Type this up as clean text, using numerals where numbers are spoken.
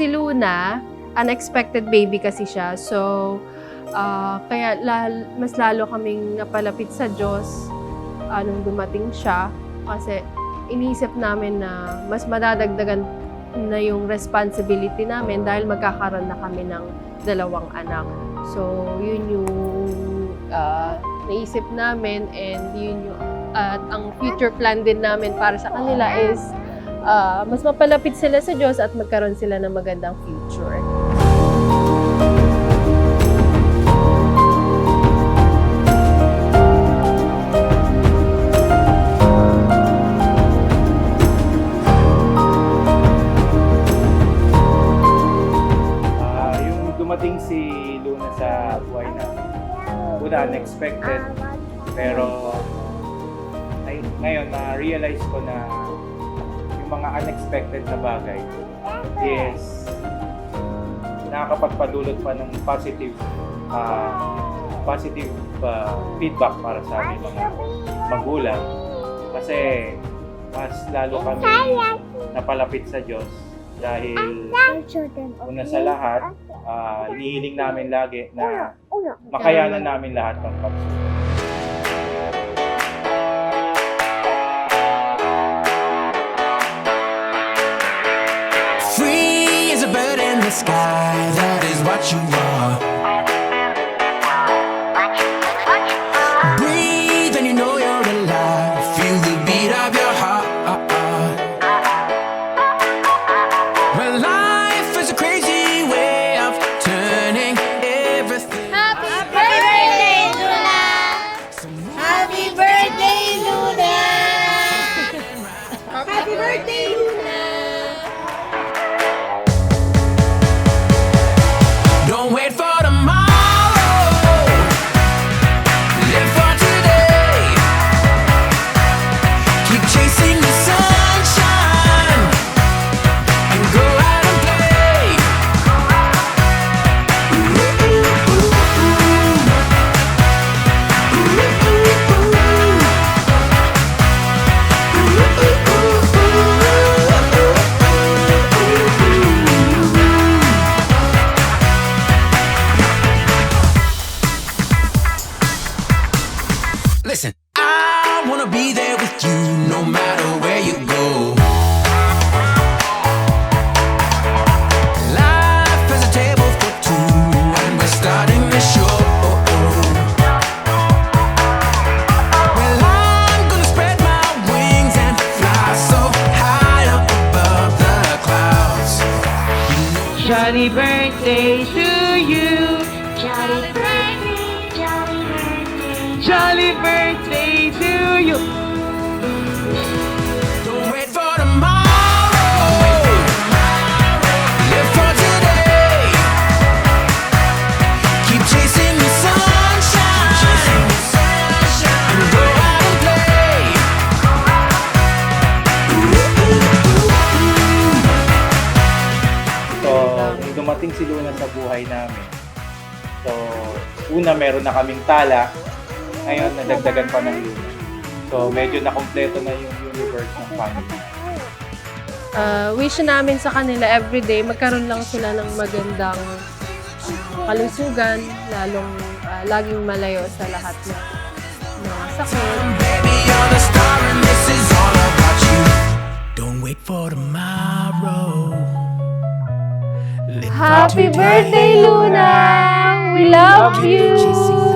si Luna, unexpected baby kasi siya. So, kaya mas lalo kaming napalapit sa Diyos nung dumating siya. Kasi iniisip namin na mas madadagdagan na yung responsibility namin dahil magkakaroon na kami ng 2 anak. So, yun yung naisip namin, and yun yung ang future plan din namin para sa kanila is mas mapalapit sila sa Diyos at magkaroon sila ng magandang future. Yung dumating si Luna sa buhay namin, unexpected, pero ngayon na-realize ko na yung mga unexpected na bagay is nakakapagpadulot pa ng positive feedback para sa aming mga magulang, kasi mas lalo kami napalapit sa Diyos dahil una sa lahat, hinihiling namin lagi na makayanan namin lahat ng pagsubok. Free as a bird in the sky, that is what you are. Breathe and you know you're alive, feel the beat of your heart. Well, life is a crazy way of turning everything. Happy birthday, Luna! Happy birthday, Luna! Happy birthday, Luna! Don't wait for tomorrow, live for today. Keep chasing the sunshine and go out and play. Listen, I wanna be there with you no matter where you go. Life is a table for two, and we're starting the show. Well, I'm gonna spread my wings and fly so high up above the clouds. Jolly birthday to you. Jolly birthday, jolly birthday. Jolly birthday to you. Don't wait for tomorrow, live for today. Keep chasing the sunshine and go out and play. So, nung dumating si Luna sa buhay namin, so, una meron na kaming tala, ngayon nadagdagan pa ng Luna. So, medyo nakompleto na yung universe ng family. Wish namin sa kanila everyday magkaroon lang sila ng magandang kalusugan, lalong laging malayo sa lahat ng mga sakit. Baby, you're the star and this is all about you. Don't wait for tomorrow. Live for Happy today. birthday, Luna! We love you! Chasing